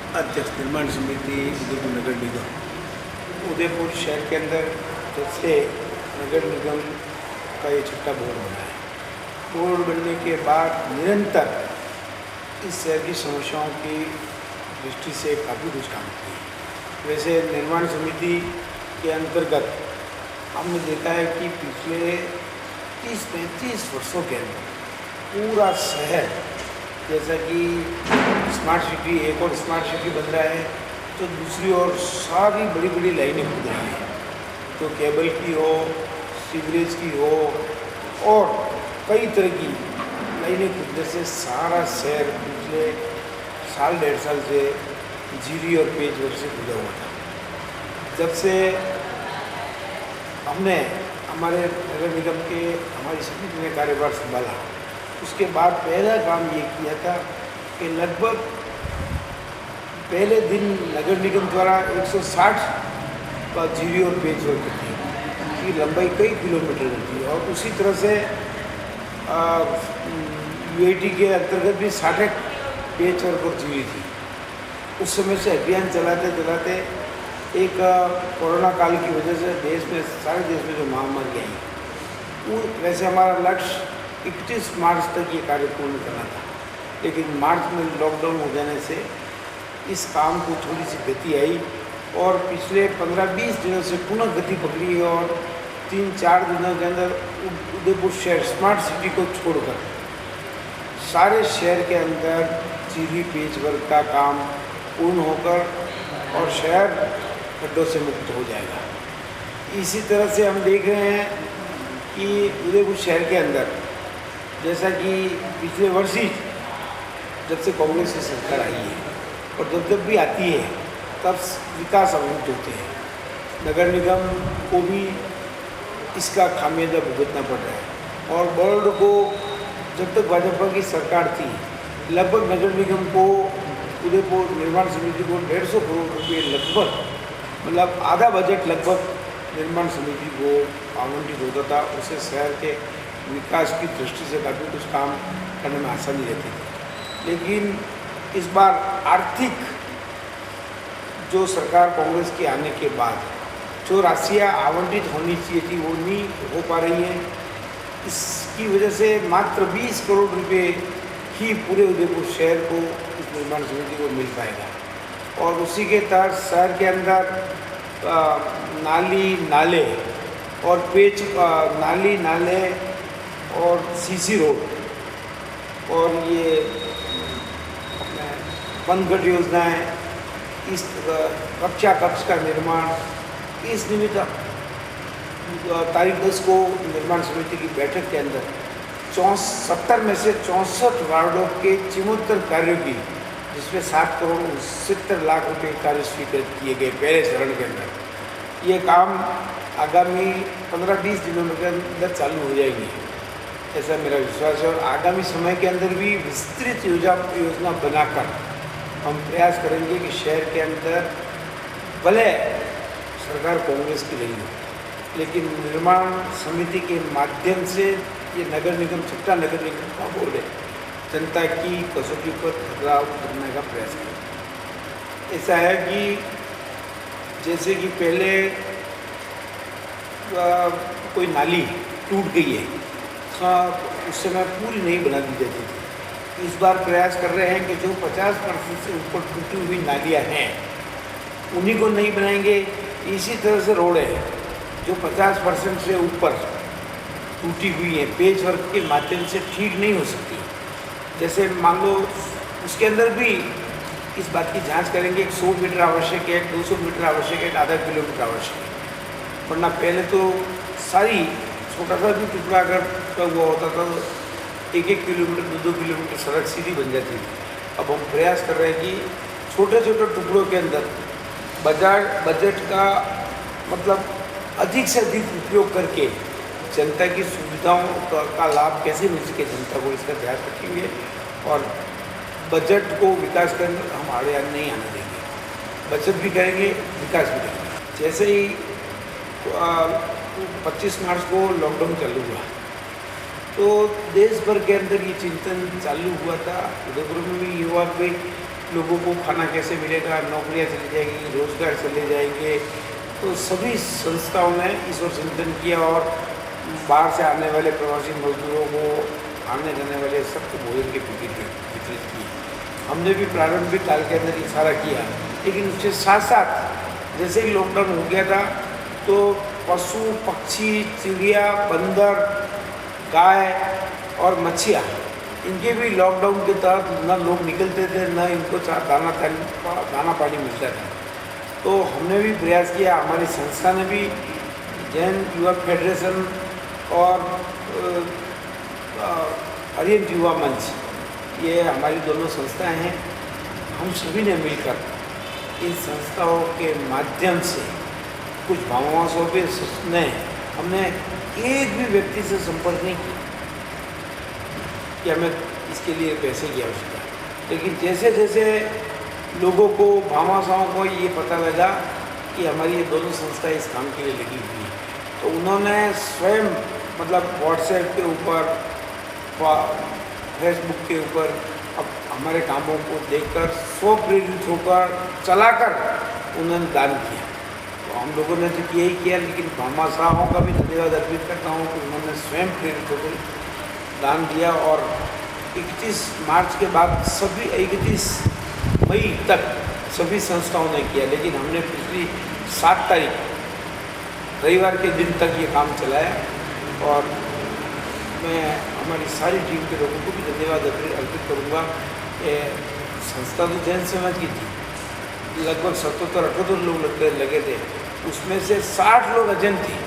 अध्यक्ष निर्माण समिति उदयपुर नगर निगम। उदयपुर शहर के अंदर जब से नगर निगम का ये छठा बोर्ड बना है, बोर्ड बनने के बाद निरंतर इस शहर की समस्याओं की दृष्टि से काफ़ी कुछ काम किया। वैसे निर्माण समिति के अंतर्गत हमने देखा है कि पिछले 30-35 वर्षों के अंदर पूरा शहर, जैसा कि स्मार्ट सिटी, एक और स्मार्ट सिटी बन रहा है तो दूसरी ओर सारी बड़ी बड़ी लाइनें खुद रही हैं, तो केबल की हो, सीवरेज की हो और कई तरह की लाइनें खुदने से सारा शहर पिछले साल 1.5 साल से जीरी और पेज वर्क से खुदा हुआ था। जब से हमने हमारे नगर निगम के हमारी समिति ने कार्यभार संभाला, उसके बाद पहला काम ये किया था कि लगभग पहले दिन नगर निगम द्वारा 160 का जीरी और पेज वर्क थी, की लंबाई कई किलोमीटर होती है, और उसी तरह से यूआईटी के अंतर्गत भी 60 पेज वर्क और जीरी थी। उस समय से अभियान चलाते चलाते एक कोरोना काल की वजह से देश में, सारे देश में जो महामारी आई, वो वैसे हमारा लक्ष्य 31 मार्च तक ये कार्य पूर्ण करना था, लेकिन मार्च में लॉकडाउन हो जाने से इस काम को थोड़ी सी गति आई और पिछले 15-20 दिनों से पुनः गति पकड़ी और 3-4 दिनों के अंदर उदयपुर शहर स्मार्ट सिटी को छोड़कर सारे शहर के अंदर जीरी पेज वर्क का काम पूर्ण होकर और शहर खड्डों से मुक्त हो जाएगा। इसी तरह से हम देख रहे हैं कि उदयपुर शहर के अंदर, जैसा कि पिछले वर्ष ही जब से कांग्रेस की सरकार आई है और जब भी आती है तब विकास अवरुद्ध होते हैं, नगर निगम को भी इसका खामियाजा भुगतना पड़ रहा है। और बोर्ड को, जब तक भाजपा की सरकार थी, लगभग नगर निगम को, उदयपुर निर्माण समिति को 150 करोड़ रुपये, लगभग मतलब आधा बजट लगभग निर्माण समिति को आवंटित होता था। उसे शहर के विकास की दृष्टि से काफ़ी कुछ काम करने में आसानी रहती थी। लेकिन इस बार आर्थिक जो सरकार कांग्रेस के आने के बाद जो राशियाँ आवंटित होनी चाहिए थी वो नहीं हो पा रही हैं। इसकी वजह से मात्र 20 करोड़ रुपए ही पूरे उदयपुर शहर को, इस निर्माण समिति को मिल पाएगा। और उसी के तहत शहर के अंदर नाली नाले और पेच, नाली नाले और सीसी रोड और ये पनघट योजनाएँ, इस कक्षा कक्ष का निर्माण, इस निमित्त तारीख 10 को निर्माण समिति की बैठक के अंदर 70 में से 64 वार्डों के चिमोत्तर कार्यों की, जिसमें 7 करोड़ 69 लाख रुपए कार्य स्वीकृत किए गए पहले चरण के अंदर। ये काम आगामी 15-20 दिनों के अंदर चालू हो जाएगी, ऐसा मेरा विश्वास है। और आगामी समय के अंदर भी विस्तृत योजना बनाकर हम प्रयास करेंगे कि शहर के अंदर भले सरकार कांग्रेस की रही हो, लेकिन निर्माण समिति के माध्यम से ये नगर निगम, छठा नगर निगम का बोर्ड है, जनता की कसौटी पर खरा उतरने का प्रयास करें। ऐसा है कि जैसे कि पहले कोई नाली टूट गई है, उस समय पूरी नहीं बना दी जाती थी। इस बार प्रयास कर रहे हैं कि जो 50% से ऊपर टूटी हुई नालियाँ हैं उन्हीं को नहीं बनाएंगे। इसी तरह से रोड है जो 50% से ऊपर टूटी हुई है, पेच वर्क के माध्यम से ठीक नहीं हो सकती। जैसे मान लो उसके अंदर भी इस बात की जांच करेंगे कि 100 मीटर आवश्यक है, 200 मीटर आवश्यक है, आधा किलोमीटर आवश्यक है, वरना पहले तो सारी छोटा सा भी टुकड़ा अगर हुआ होता था तो 1-1 किलोमीटर, 2-2 किलोमीटर सड़क सीधी बन जाती थी। अब हम प्रयास कर रहे हैं कि छोटे छोटे टुकड़ों के अंदर बजट का मतलब अधिक से अधिक उपयोग करके जनता की सुविधाओं का लाभ कैसे मिल सके जनता को, इसका ध्यान रखेंगे और बजट को विकास करने हम आड़े नहीं आने देंगे। बचत भी करेंगे, विकास भी करेंगे। जैसे ही 25 मार्च को लॉकडाउन चालू हुआ तो देश भर के अंदर ये चिंतन चालू हुआ था, उदयपुर में भी ये हुआ कि लोगों को खाना कैसे मिलेगा, नौकरियां चली जाएगी, रोजगार चले जाएंगे। तो सभी संस्थाओं ने इस ओर चिंतन किया और बाहर से आने वाले प्रवासी मजदूरों को, आने जाने वाले सबको भोजन के पैकेट वितरित किए। हमने भी प्रारंभिक काल के अंदर इशारा किया, लेकिन उसके साथ साथ जैसे ही लॉकडाउन हो गया था तो पशु पक्षी, चिड़िया, बंदर, गाय और मच्छियाँ, इनके भी लॉकडाउन के तहत न लोग निकलते थे, न इनको दाना पानी मिलता था। तो हमने भी प्रयास किया, हमारी संस्था ने भी, जैन युवा फेडरेशन और आर्यन युवा मंच, ये हमारी दोनों संस्थाएं हैं, हम सभी ने मिलकर इन संस्थाओं के माध्यम से कुछ भावांशों पे ने हमने एक भी व्यक्ति से संपर्क नहीं किया कि हमें इसके लिए पैसे की आवश्यकता है। लेकिन जैसे जैसे लोगों को, भामाशाहों को ये पता लगा कि हमारी ये दोनों संस्थाएं इस काम के लिए लगी हुई हैं, तो उन्होंने स्वयं मतलब व्हाट्सएप के ऊपर, फेसबुक के ऊपर अब हमारे कामों को देखकर स्वप्रेरित होकर चलाकर उन्होंने दान किया। तो हम लोगों ने तो यही किया, लेकिन भामाशाहों का भी धन्यवाद अर्पित करता हूँ कि उन्होंने स्वयं प्रेरित होकर दान दिया। और 31 मार्च के बाद सभी 31 मई तक सभी संस्थाओं ने किया, लेकिन हमने पिछली 7 तारीख रविवार के दिन तक ये काम चलाया। और मैं हमारी सारी टीम के लोगों को भी धन्यवाद अर्पित करूँगा। संस्था तो जैन समाज की थी, लगभग 77-78 लोग लगे थे, उसमें से 60 लोग अजैन थे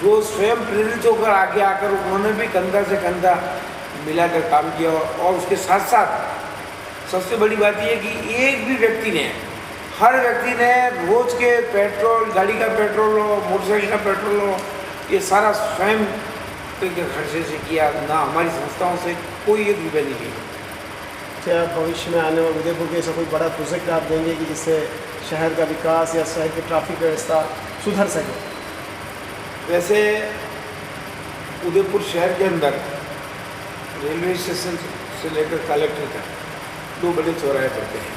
जो स्वयं प्रेरित होकर आगे आकर उन्होंने भी कंधा से कंधा मिलाकर काम किया। और उसके साथ साथ सबसे बड़ी बात यह है कि एक भी व्यक्ति ने, हर व्यक्ति ने रोज के पेट्रोल, गाड़ी का पेट्रोल हो, मोटरसाइकिल का पेट्रोल हो, ये सारा स्वयं के खर्चे से किया, ना हमारी संस्थाओं से कोई एक रुपया नहीं लिया। क्या भविष्य में आने वाले उदयपुर के ऐसा कोई बड़ा प्रोजेक्ट आप देंगे कि जिससे शहर का विकास या शहर की ट्रैफिक व्यवस्था सुधर सके? वैसे उदयपुर शहर के अंदर रेलवे स्टेशन से लेकर कलेक्टर तक 2 बड़े चौराहे पड़ते हैं।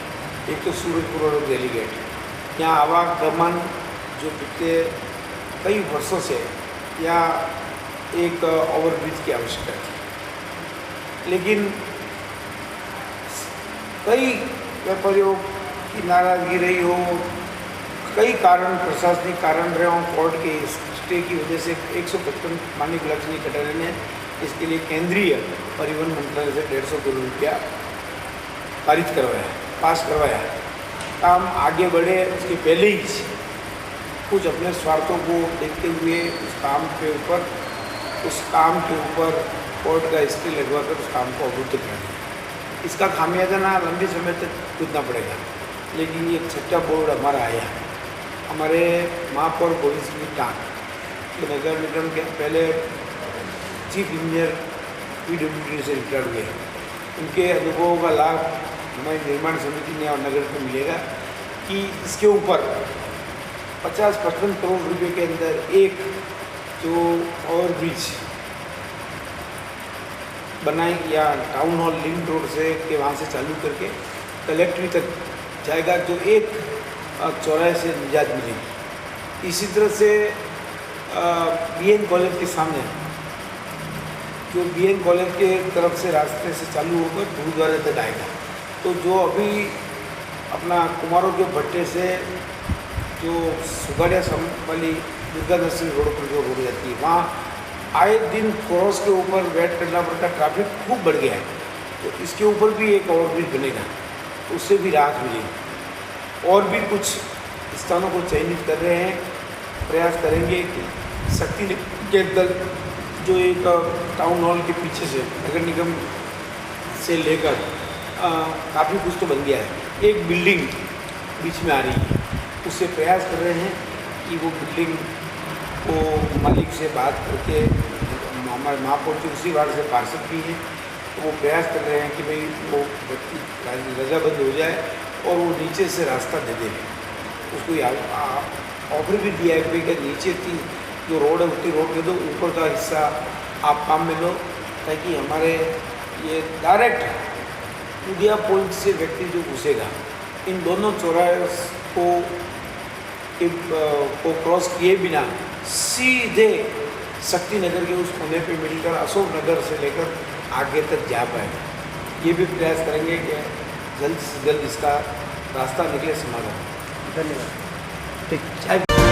एक तो सूरजपुर और दिल्ली गेट। यहाँ आवागमन जो पिछले कई वर्षों से या एक ओवरब्रिज की आवश्यकता थी, लेकिन कई व्यापारियों की नाराजगी रही हो, कई कारण, प्रशासनिक कारण रहे हों, कोर्ट के स्टे की वजह से 155 माननीय लक्ष्मी कटारे ने इसके लिए केंद्रीय परिवहन मंत्रालय से 150 करोड़ रुपया पारित करवाया, पास करवाया। काम आगे बढ़े उसके पहले ही कुछ अपने स्वार्थों को देखते हुए उस काम के ऊपर कोर्ट का स्टे लगवा कर उस काम को अवरुद्ध कर दिया। इसका खामियाजा ना लंबे समय तक भुगतना पड़ेगा, लेकिन ये छठा बोर्ड हमारा आया। हमारे महापौर गोविंद सिंह टांग जो नगर निगम के पहले चीफ इंजीनियर PWD से रिटायर्ड हुए, उनके अनुभवों का लाभ हमारी निर्माण समिति ने और नगर को मिलेगा कि इसके ऊपर 50-55 करोड़ रुपए के अंदर एक जो ओवरब्रिज बनाए या टाउन हॉल लिंक रोड से के वहाँ से चालू करके कलेक्ट्री तक जाएगा, जो एक चौराहे से निजात मिलेगी। इसी तरह से BN कॉलेज के सामने जो BN कॉलेज के तरफ से रास्ते से चालू होकर गुरुद्वारे तक आएगा, तो जो अभी अपना कुमारों के भट्टे से जो सुगाड़िया वाली दुर्गा दर्शन रोड पर जो रोड जाती है, वहाँ आए दिन क्रॉस के ऊपर वेट करना पड़ता, ट्रैफिक खूब बढ़ गया है। तो इसके ऊपर भी एक ओवरब्रिज बनेगा, तो उससे भी राहत मिलेगी। और भी कुछ स्थानों को चयनित कर रहे हैं, प्रयास करेंगे कि शक्ति के दल जो एक टाउन हॉल के पीछे से नगर निगम से लेकर काफ़ी कुछ तो बन गया है, एक बिल्डिंग बीच में आ रही है, उससे प्रयास कर रहे हैं कि वो बिल्डिंग को मालिक से बात करके, हमारे महापौर जो उसी वार्ड से पार्षद भी हैं, तो वो प्रयास कर रहे हैं कि भाई वो व्यक्ति रजाबंद हो जाए और वो नीचे से रास्ता दे दे। उसको ऑफर भी दिया है कि नीचे की जो रोड है उतनी रोड दे दो, ऊपर का हिस्सा आप काम में लो, ताकि हमारे ये डायरेक्ट पुदिया पॉइंट से व्यक्ति जो घुसेगा, इन दोनों चौराहे को क्रॉस किए बिना सीधे शक्ति नगर के उस कोने पे मिलकर अशोक नगर से लेकर आगे तक जा पाएगा। ये भी प्रयास करेंगे कि जल्द से जल्द इसका रास्ता निकले समाधान। धन्यवाद। ठीक।